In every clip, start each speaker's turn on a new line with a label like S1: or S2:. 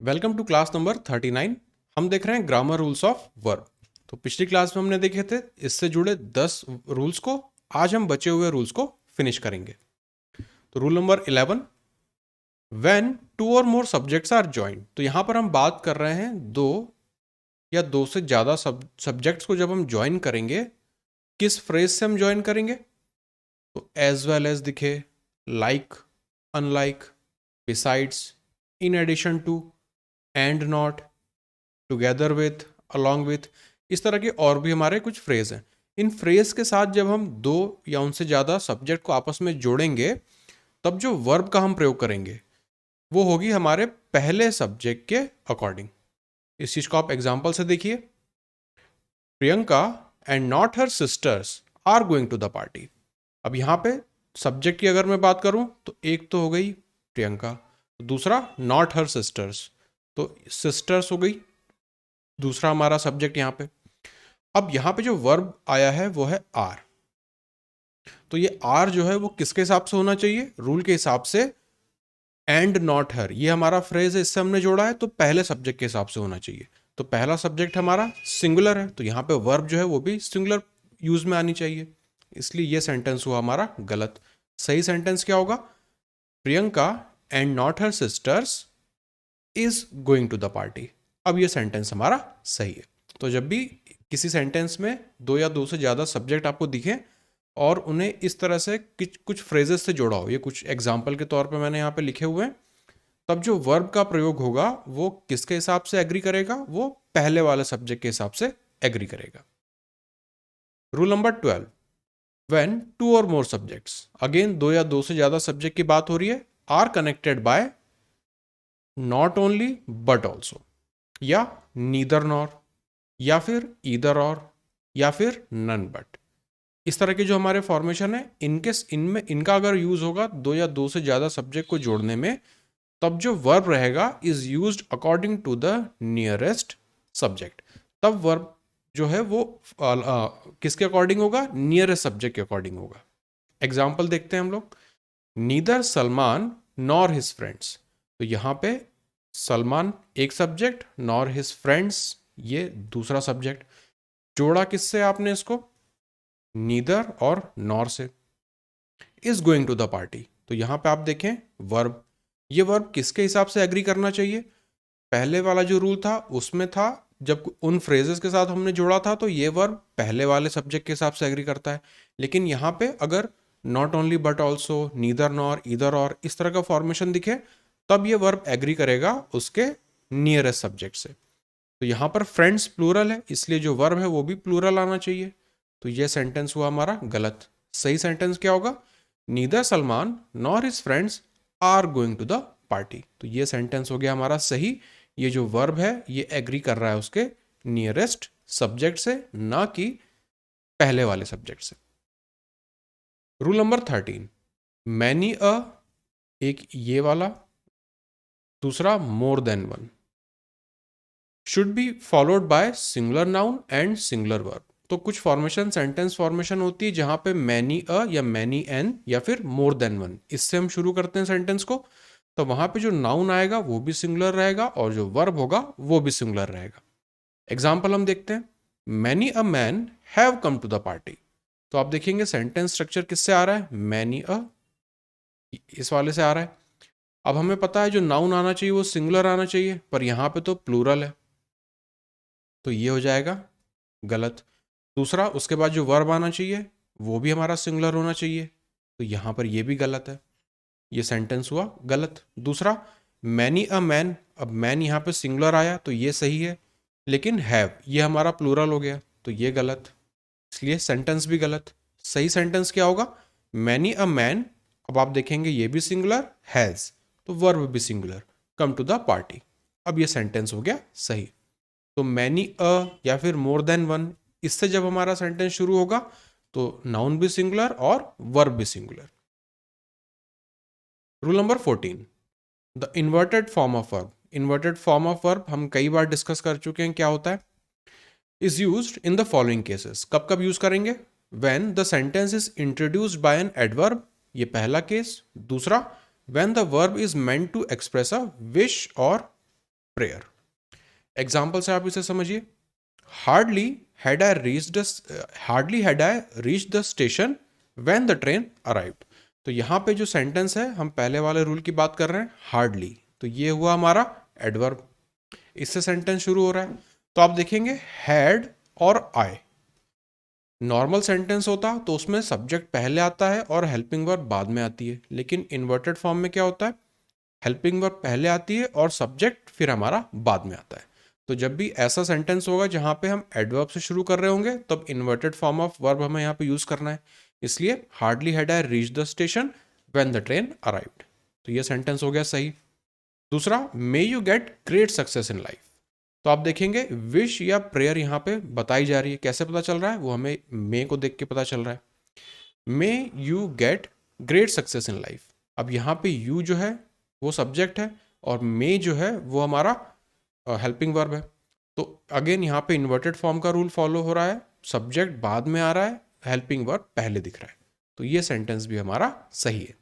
S1: Welcome to class number 39। हम देख रहे हैं ग्रामर रूल्स ऑफ वर्ब। तो पिछली क्लास में हमने देखे थे इससे जुड़े 10 रूल्स को। आज हम बचे हुए रूल्स को फिनिश करेंगे। तो रूल नंबर 11, व्हेन टू और मोर सब्जेक्ट्स आर जॉइंड। तो यहाँ पर हम बात कर रहे हैं दो या दो से ज़्यादा सब्जेक्ट्स को जब हम ज्वाइन करेंगे, किस फ्रेज से हम ज्वाइन करेंगे। तो एज वेल एज दिखे, like, unlike, besides, in addition to, and not, together with, along with, इस तरह के और भी हमारे कुछ फ्रेज हैं। इन फ्रेज के साथ जब हम दो या उनसे ज़्यादा सब्जेक्ट को आपस में जोड़ेंगे, तब जो वर्ब का हम प्रयोग करेंगे वो होगी हमारे पहले सब्जेक्ट के अकॉर्डिंग। इस चीज़ को आप एग्जाम्पल से देखिए। Priyanka and not her sisters are going to the party. अब यहाँ पे सब्जेक्ट की अगर मैं बात करूँ तो एक तो हो गई प्रियंका, दूसरा नॉट हर सिस्टर्स, तो सिस्टर्स हो गई दूसरा हमारा सब्जेक्ट यहाँ पे। अब यहाँ पे जो वर्ब आया है वो है आर। तो ये आर जो है वो किसके हिसाब से होना चाहिए? रूल के हिसाब से एंड नॉट हर, ये हमारा फ्रेज है, इससे हमने जोड़ा है तो पहले सब्जेक्ट के हिसाब से होना चाहिए। तो पहला सब्जेक्ट हमारा सिंगुलर है, तो यहाँ पे वर्ब जो है वो भी सिंगुलर यूज में आनी चाहिए, इसलिए ये सेंटेंस हुआ हमारा गलत। सही सेंटेंस क्या होगा? Priyanka and not her sisters is going to the party. अब ये सेंटेंस हमारा सही है। तो जब भी किसी सेंटेंस में दो या दो से ज़्यादा सब्जेक्ट आपको दिखे और उन्हें इस तरह से कुछ फ्रेजेस से जोड़ा हो, ये कुछ एग्जाम्पल के तौर पे मैंने यहाँ पे लिखे हुए हैं, तब जो वर्ब का प्रयोग होगा वो किसके हिसाब से एग्री करेगा? वो पहले वाले सब्जेक्ट के हिसाब से एग्री करेगा। रूल नंबर 12, व्हेन टू और मोर सब्जेक्ट्स, अगेन दो या दो से ज़्यादा सब्जेक्ट की बात हो रही है, are connected by not only but also, या नीदर नॉर, या फिर ईदर और, या फिर नन बट, इस तरह के जो हमारे फॉर्मेशन है इनमें इनका अगर यूज होगा दो या दो से ज्यादा सब्जेक्ट को जोड़ने में, तब जो वर्ब रहेगा is used according to the nearest subject. तब वर्ब जो है वो किसके अकॉर्डिंग होगा? नियरेस्ट सब्जेक्ट के अकॉर्डिंग होगा। एग्जाम्पल देखते हैं हम लोग। Neither Salman nor his friends. तो यहाँ पे सलमान एक सब्जेक्ट, नॉर हिज फ्रेंड्स ये दूसरा सब्जेक्ट। जोड़ा किससे आपने इसको? नीदर और नॉर से। Is going to the party, तो यहां पे आप देखें वर्ब, ये वर्ब किसके हिसाब से एग्री करना चाहिए? पहले वाला जो रूल था उसमें था जब उन फ्रेजेस के साथ हमने जोड़ा था तो ये वर्ब पहले वाले सब्जेक्ट के हिसाब से एग्री करता है। लेकिन यहाँ पे अगर not only but also, neither nor, either और, इस तरह का फॉर्मेशन दिखे, तब ये वर्ब एग्री करेगा उसके नियरेस्ट सब्जेक्ट से। तो यहाँ पर फ्रेंड्स प्लूरल है, इसलिए जो वर्ब है वो भी प्लूरल आना चाहिए। तो ये सेंटेंस हुआ हमारा गलत। सही सेंटेंस क्या होगा? Neither Salman nor his friends are going to the party. तो ये सेंटेंस हो गया हमारा सही। ये जो वर्ब है ये एग्री कर रहा है उसके नियरेस्ट सब्जेक्ट से, ना कि पहले वाले सब्जेक्ट से। रूल नंबर 13, मैनी अ, एक ये वाला, दूसरा more than one, should be followed by singular noun and singular verb. तो कुछ फॉर्मेशन सेंटेंस फॉर्मेशन होती है जहां पे मैनी अ या मैनी एन या फिर मोर देन वन, इससे हम शुरू करते हैं सेंटेंस को। तो वहां पे जो नाउन आएगा वो भी सिंगुलर रहेगा और जो वर्ब होगा वो भी सिंगुलर रहेगा। एग्जाम्पल हम देखते हैं। Many a man have come to the party. तो आप देखेंगे सेंटेंस स्ट्रक्चर किससे आ रहा है? मैनी अ, इस वाले से आ रहा है। अब हमें पता है जो नाउन आना चाहिए वो सिंगुलर आना चाहिए, पर यहां पे तो प्लूरल है, तो ये हो जाएगा गलत। दूसरा, उसके बाद जो वर्ब आना चाहिए वो भी हमारा सिंगुलर होना चाहिए, तो यहाँ पर ये भी गलत है, ये सेंटेंस हुआ गलत। दूसरा, मैनी अ मैन, अब मैन यहाँ पे सिंगुलर आया तो ये सही है, लेकिन हैव ये हमारा प्लूरल हो गया तो ये गलत, इसलिए सेंटेंस भी गलत। सही सेंटेंस क्या होगा? मैनी अ मैन, अब आप देखेंगे ये भी सिंगुलर, हैज़, तो वर्ब भी singular, come to the party. अब ये सेंटेंस हो गया सही। तो मैनी अ या फिर मोर देन वन, इससे जब हमारा सेंटेंस शुरू होगा तो नाउन भी सिंगुलर और वर्ब भी singular. Rule number 14, the inverted form of verb. Inverted form of verb हम कई बार डिस्कस कर चुके हैं, क्या होता है? Is used in the following cases. कब कब यूज करेंगे? When the sentence is introduced by an adverb, ये पहला केस। दूसरा, when the verb is meant to express a wish और प्रेयर। एग्जाम्पल से आप इसे समझिए। Hardly had I reached the station when the train arrived. तो यहाँ पे जो सेंटेंस है, हम पहले वाले रूल की बात कर रहे हैं, हार्डली, तो ये हुआ हमारा एडवर्ब, इससे सेंटेंस शुरू हो रहा है। तो आप देखेंगे हैड और आई, नॉर्मल सेंटेंस होता तो उसमें सब्जेक्ट पहले आता है और हेल्पिंग वर्ब बाद में आती है, लेकिन इन्वर्टेड फॉर्म में क्या होता है, हेल्पिंग वर्ब पहले आती है और सब्जेक्ट फिर हमारा बाद में आता है। तो जब भी ऐसा सेंटेंस होगा जहां पे हम एडवर्ब से शुरू कर रहे होंगे, तब इन्वर्टेड फॉर्म ऑफ वर्ब हमें यहाँ पे यूज करना है। इसलिए hardly had I reach the station when the train arrived, तो ये सेंटेंस हो गया सही। दूसरा, may you get great success in life. तो आप देखेंगे विश या प्रेयर यहाँ पे बताई जा रही है, कैसे पता चल रहा है, वो हमें मे को देख के पता चल रहा है। May you get great success in life. अब यहाँ पे यू जो है वो सब्जेक्ट है और मे जो है वो हमारा हेल्पिंग वर्ब है। तो अगेन यहाँ पे इन्वर्टेड फॉर्म का रूल फॉलो हो रहा है, सब्जेक्ट बाद में आ रहा है, हेल्पिंग वर्ब पहले दिख रहा है, तो ये सेंटेंस भी हमारा सही है।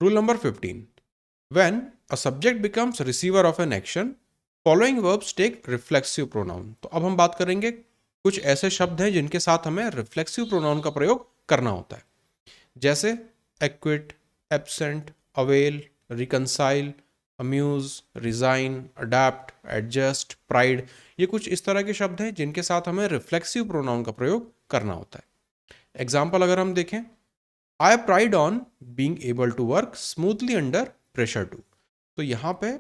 S1: Rule number 15, when a subject becomes receiver of an action following verbs take reflexive pronoun. तो अब हम बात करेंगे कुछ ऐसे शब्द हैं जिनके साथ हमें रिफ्लेक्सिव प्रोनाउन का प्रयोग करना होता है, जैसे acquit, absent, avail, reconcile, amuse, resign, adapt, adjust, pride. ये कुछ इस तरह के शब्द हैं जिनके साथ हमें रिफ्लेक्सिव प्रोनाउन का प्रयोग करना होता है। एग्जाम्पल अगर हम देखें, I pride on being able to work smoothly under pressure too. तो यहाँ पे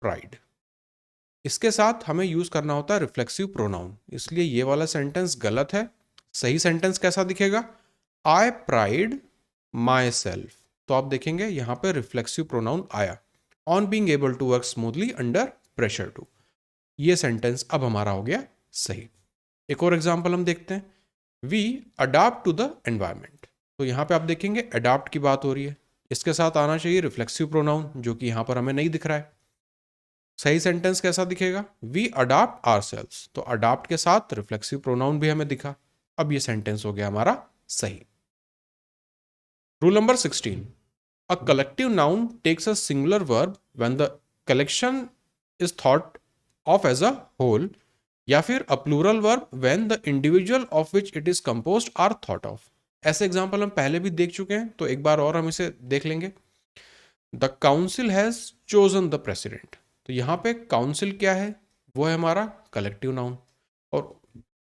S1: प्राइड, इसके साथ हमें यूज करना होता है रिफ्लेक्सिव प्रोनाउन, इसलिए ये वाला सेंटेंस गलत है। सही सेंटेंस कैसा दिखेगा, आई प्राइड माई सेल्फ। तो आप देखेंगे यहां पे रिफ्लेक्सिव प्रोनाउन आया, on being able to work smoothly under pressure too. ये सेंटेंस अब हमारा हो गया सही। एक और एग्जांपल हम देखते हैं, we adapt to the environment. तो यहां पे आप देखेंगे अडाप्ट की बात हो रही है, इसके साथ आना चाहिए रिफ्लेक्सिव प्रोनाउन, जो कि यहां पर हमें नहीं दिख रहा है। सही सेंटेंस कैसा दिखेगा, वी अडाप्ट आवरसेल्व्स। तो अडाप्ट के साथ रिफ्लेक्सिव प्रोनाउन भी हमें दिखा, अब ये सेंटेंस हो गया हमारा सही। Rule number 16, a collective noun takes a singular verb when the collection is thought of as a whole, या फिर a plural verb when the individual of which it is composed are thought of। ऐसे example हम पहले भी देख चुके हैं, तो एक बार और हम इसे देख लेंगे। The council has chosen the president. तो यहाँ पे काउंसिल क्या है, वो है हमारा कलेक्टिव नाउन, और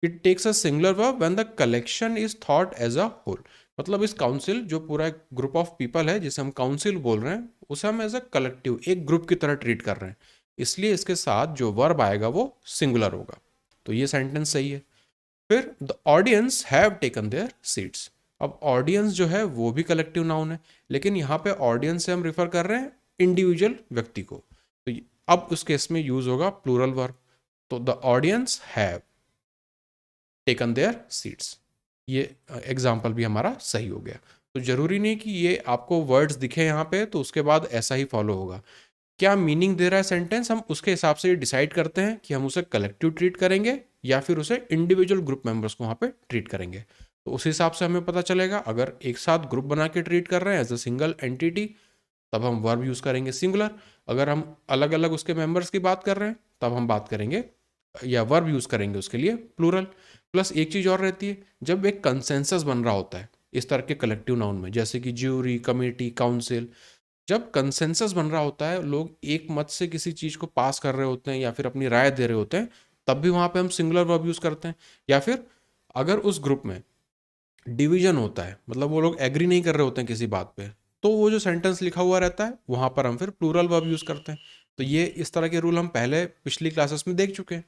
S1: it takes a singular verb when the collection is thought as a whole. मतलब इस काउंसिल, जो पूरा एक ग्रुप ऑफ पीपल है जिसे हम काउंसिल बोल रहे हैं, उसे हम एज अ कलेक्टिव, एक ग्रुप की तरह ट्रीट कर रहे हैं, इसलिए इसके साथ जो वर्ब आएगा वो सिंगुलर होगा, तो ये सेंटेंस सही है। फिर the audience have taken there seats. अब ऑडियंस जो है वो भी कलेक्टिव नाउन है, लेकिन यहाँ पे ऑडियंस से हम रिफर कर रहे हैं इंडिविजुअल व्यक्ति को, तो अब उस केस में यूज होगा प्लूरल वर्ब। तो the audience have taken there seats, ये एग्जाम्पल भी हमारा सही हो गया। तो जरूरी नहीं कि ये आपको वर्ड्स दिखे यहाँ पे तो उसके बाद ऐसा ही फॉलो होगा, क्या मीनिंग दे रहा है सेंटेंस, हम उसके हिसाब से डिसाइड करते हैं कि हम उसे कलेक्टिव ट्रीट करेंगे या फिर उसे इंडिविजुअल ग्रुप मेंबर्स को वहाँ पे ट्रीट करेंगे। तो उस हिसाब से हमें पता चलेगा, अगर एक साथ ग्रुप बना के ट्रीट कर रहे हैं एज अ सिंगल एंटिटी, तब हम वर्ब यूज करेंगे सिंगुलर। अगर हम अलग अलग उसके मेंबर्स की बात कर रहे हैं, तब हम बात करेंगे या वर्ब यूज करेंगे उसके लिए प्लूरल। प्लस एक चीज और रहती है, जब एक कंसेंसस बन रहा होता है इस तरह के कलेक्टिव नाउन में, जैसे कि ज्यूरी, कमेटी, काउंसिल, जब कंसेंसस बन रहा होता है, लोग एक मत से किसी चीज को पास कर रहे होते हैं या फिर अपनी राय दे रहे होते हैं, तब भी वहां पे हम सिंगुलर वर्ब यूज करते हैं। या फिर अगर उस ग्रुप में डिवीजन होता है, मतलब वो लोग एग्री नहीं कर रहे होते हैं किसी बात पे, तो वो जो सेंटेंस लिखा हुआ रहता है वहां पर हम फिर प्लूरल वर्ब यूज करते हैं। तो ये इस तरह के रूल हम पहले पिछली क्लासेस में देख चुके हैं।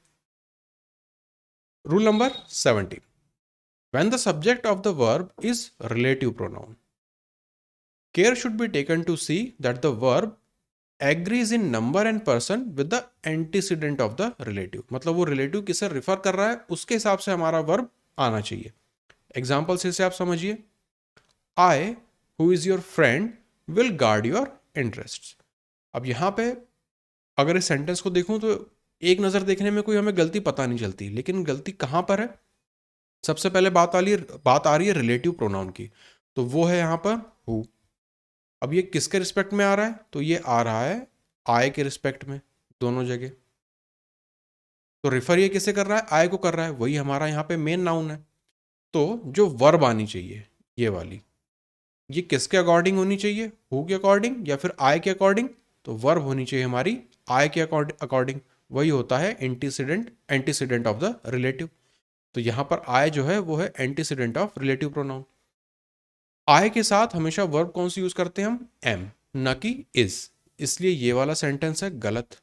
S1: Rule number 17, when the subject of the verb is relative pronoun, care should be taken to see that the verb agrees in number and person with the antecedent of the relative। मतलब वो relative किसे refer कर रहा है उसके हिसाब से हमारा वर्ब आना चाहिए। एग्जाम्पल से आप समझिए, I who is your friend will guard your interest. अब यहां पे अगर इस सेंटेंस को देखूं तो एक नजर देखने में कोई हमें गलती पता नहीं चलती, लेकिन गलती कहां पर है, सबसे पहले बात आ रही है रिलेटिव प्रोनाउन की, तो वो है यहां पर हु। अब ये किसके रिस्पेक्ट में आ रहा है, तो ये आ रहा है आई के रिस्पेक्ट में दोनों जगह। तो रिफर ये किसे कर रहा है, आई को कर रहा है, वही हमारा यहाँ पे मेन नाउन है। तो जो वर्ब आनी चाहिए ये वाली, ये किसके अकॉर्डिंग होनी चाहिए, हु के अकॉर्डिंग या फिर आई के अकॉर्डिंग। तो वर्ब होनी चाहिए हमारी आई के अकॉर्डिंग, वही होता है एंटीसीडेंट ऑफ द रिलेटिव। तो यहां पर आई जो है वो है एंटीसीडेंट ऑफ रिलेटिव प्रोनाउन। आई के साथ हमेशा वर्ब कौन सी यूज करते हैं हम, एम, न कि इज। इसलिए ये वाला सेंटेंस है गलत।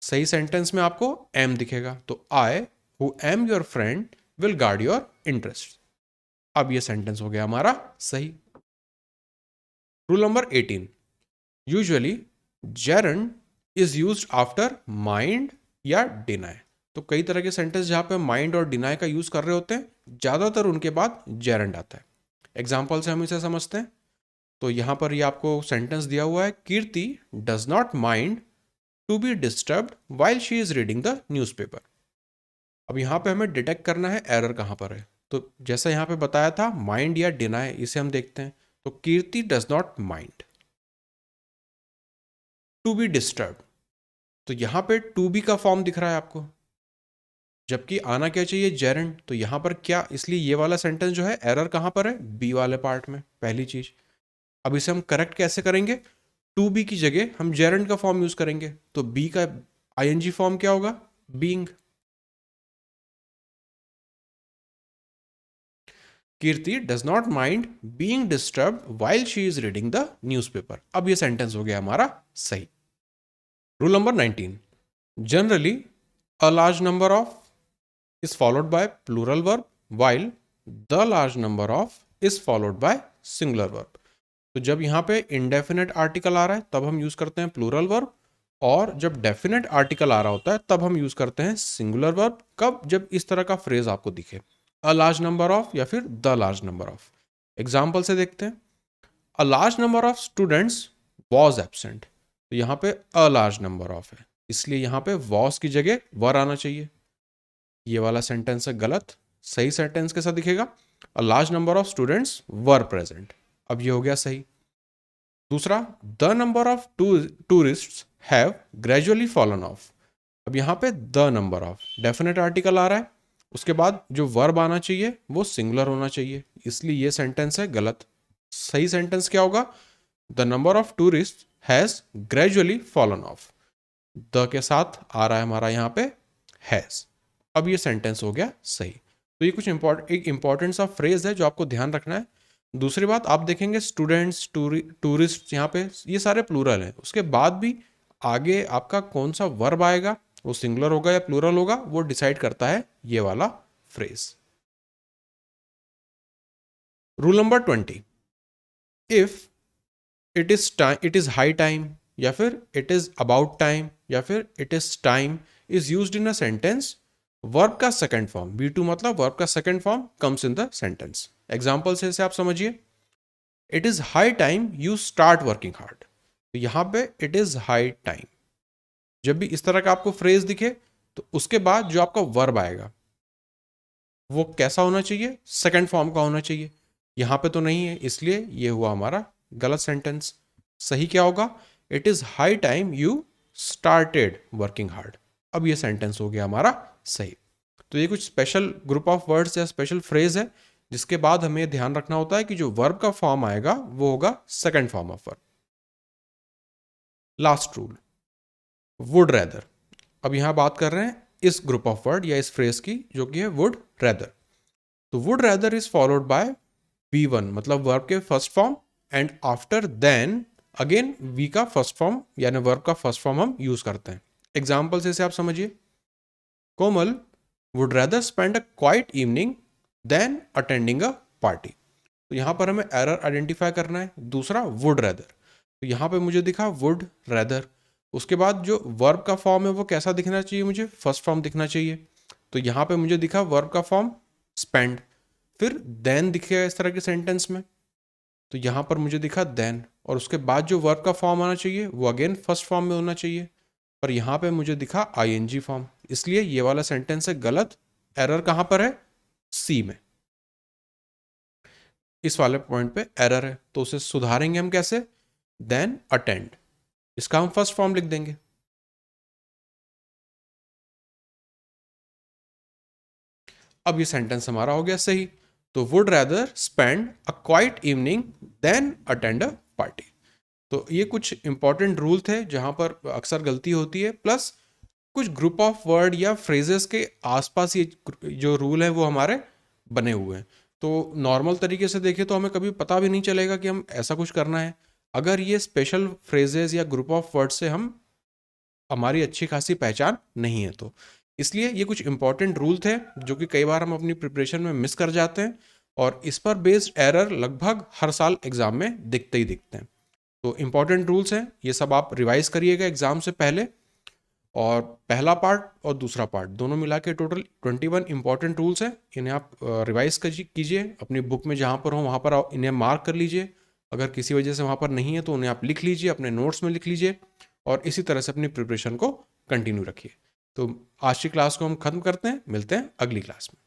S1: सही सेंटेंस में आपको एम दिखेगा। तो I who am your friend will guard your interest. अब ये सेंटेंस हो गया हमारा सही। Rule number 18, usually gerund is used after mind या डिनाई। तो कई तरह के सेंटेंस जहां पे माइंड और डिनाई का यूज कर रहे होते हैं, ज्यादातर उनके बाद जेरंड आता है। एग्जाम्पल से हम इसे समझते हैं। तो यहां पर ये आपको सेंटेंस दिया हुआ है, Kirti does not mind to be disturbed while she is reading the newspaper. अब यहां पे हमें डिटेक्ट करना है एरर कहां पर है। तो जैसा यहां पे बताया था माइंड या डिनाई, इसे हम देखते हैं। तो Kirti does not mind to be disturb, तो यहां पे टू बी का फॉर्म दिख रहा है आपको, जबकि आना क्या चाहिए जेरंड। तो यहां पर क्या, इसलिए ये वाला सेंटेंस जो है एरर कहां पर है, बी वाले पार्ट में, पहली चीज। अब इसे हम करेक्ट कैसे करेंगे, टू बी की जगह हम जेरंड का फॉर्म यूज करेंगे। तो बी का आईएनजी फॉर्म क्या होगा, being. Kirti does not mind being disturb while she is reading the newspaper. अब ये सेंटेंस हो गया हमारा सही। Rule number 19, generally a large number of is followed by plural verb while the large number of is followed by singular verb। तो जब यहाँ पे indefinite article आ रहा है तब हम यूज करते हैं plural verb, और जब definite article आ रहा होता है तब हम यूज करते हैं singular verb। कब, जब इस तरह का फ्रेज आपको दिखे, a large number of या फिर the large number of। Example से देखते हैं, a large number of students was absent। तो यहाँ पे a large number of है, इसलिए यहाँ पे was की जगह वर आना चाहिए। ये वाला सेंटेंस है गलत। सही सेंटेंस कैसा दिखेगा, a large number of students were present. अब ये हो गया सही। दूसरा, the number of tourists have gradually fallen off. अब यहाँ पे the number of definite article आ रहा है, उसके बाद जो वर्ब आना चाहिए वो सिंगुलर होना चाहिए, इसलिए ये सेंटेंस है गलत। सही सेंटेंस क्या होगा, the number of tourist has gradually fallen of. The के साथ आ रहा है हमारा यहाँ पे हैज। अब ये सेंटेंस हो गया सही। तो ये कुछ एक इंपॉर्टेंट सा फ्रेज है जो आपको ध्यान रखना है। दूसरी बात, आप देखेंगे स्टूडेंट्स, टूरिस्ट, यहाँ पे ये सारे प्लूरल हैं, उसके बाद भी आगे आपका कौन सा वर्ब आएगा, वो सिंगुलर होगा या प्लूरल होगा, वो डिसाइड करता है ये वाला phrase. Rule number 20, if it is high time या फिर इट इज अबाउट टाइम या फिर it is time is used in a sentence, verb का सेकंड फॉर्म, बी टू मतलब वर्ब का second form comes in the sentence. Example से इसे आप समझिए, it is high time you start working hard. तो यहां पे इट इज हाई टाइम, जब भी इस तरह का आपको फ्रेज दिखे तो उसके बाद जो आपका वर्ब आएगा वो कैसा होना चाहिए, सेकंड फॉर्म का होना चाहिए। यहां पे तो नहीं है, इसलिए ये हुआ हमारा गलत सेंटेंस। सही क्या होगा, it is high time you started working hard. अब ये सेंटेंस हो गया हमारा सही। तो ये कुछ स्पेशल ग्रुप ऑफ वर्ड्स या स्पेशल फ्रेज है जिसके बाद हमें ध्यान रखना होता है कि जो वर्ब का फॉर्म आएगा वो होगा second form of verb. Last rule, would rather. अब यहां बात कर रहे हैं इस ग्रुप ऑफ वर्ड या इस फ्रेज की जो कि है वुड रैदर। तो would rather is followed by V1 मतलब वर्ब के first form, and after then again V का फर्स्ट फॉर्म, यानी वर्ब का फर्स्ट फॉर्म हम यूज करते हैं। एग्जाम्पल से इसे आप समझिए, Komal would rather spend a quiet evening than attending a party. तो यहां पर हमें एरर आइडेंटिफाई करना है, दूसरा वुड रैदर। तो यहां पे मुझे दिखा वुड रैदर, उसके बाद जो वर्ब का फॉर्म है वो कैसा दिखना चाहिए, मुझे फर्स्ट फॉर्म दिखना चाहिए। तो यहां पे मुझे दिखा वर्ब का फॉर्म स्पेंड, फिर देन दिखेगा इस तरह के सेंटेंस में। तो यहां पर मुझे दिखा देन, और उसके बाद जो वर्ब का फॉर्म आना चाहिए वो अगेन फर्स्ट फॉर्म में होना चाहिए, पर यहां पे मुझे दिखा आईएनजी फॉर्म, इसलिए ये वाला सेंटेंस है गलत। एरर कहां पर है, सी में, इस वाले पॉइंट पे एरर है। तो उसे सुधारेंगे हम कैसे, देन अटेंड। इसका हम फर्स्ट फॉर्म लिख देंगे। अब ये सेंटेंस हमारा हो गया सही। तो would rather spend a quiet evening than attend a party. तो ये कुछ इंपॉर्टेंट रूल थे जहां पर अक्सर गलती होती है, प्लस कुछ ग्रुप ऑफ वर्ड या फ्रेजेस के आसपास ये जो रूल है वो हमारे बने हुए हैं। तो नॉर्मल तरीके से देखें तो हमें कभी पता भी नहीं चलेगा कि हम ऐसा कुछ करना है, अगर ये स्पेशल फ्रेजेस या ग्रुप ऑफ वर्ड से हम हमारी अच्छी खासी पहचान नहीं है तो। इसलिए ये कुछ इंपॉर्टेंट रूल थे जो कि कई बार हम अपनी प्रिपरेशन में मिस कर जाते हैं, और इस पर बेस्ड एरर लगभग हर साल एग्जाम में दिखते ही दिखते हैं। तो इंपॉर्टेंट रूल्स हैं, ये सब आप रिवाइज करिएगा एग्जाम से पहले। और पहला पार्ट और दूसरा पार्ट दोनों मिला के टोटल 21 इंपॉर्टेंट रूल्स हैं। इन्हें आप रिवाइज कीजिए अपनी बुक में, जहाँ पर हो वहाँ पर इन्हें मार्क कर लीजिए। अगर किसी वजह से वहाँ पर नहीं है तो उन्हें आप लिख लीजिए, अपने नोट्स में लिख लीजिए, और इसी तरह से अपनी प्रिपरेशन को कंटिन्यू रखिए। तो आज की क्लास को हम खत्म करते हैं, मिलते हैं अगली क्लास में।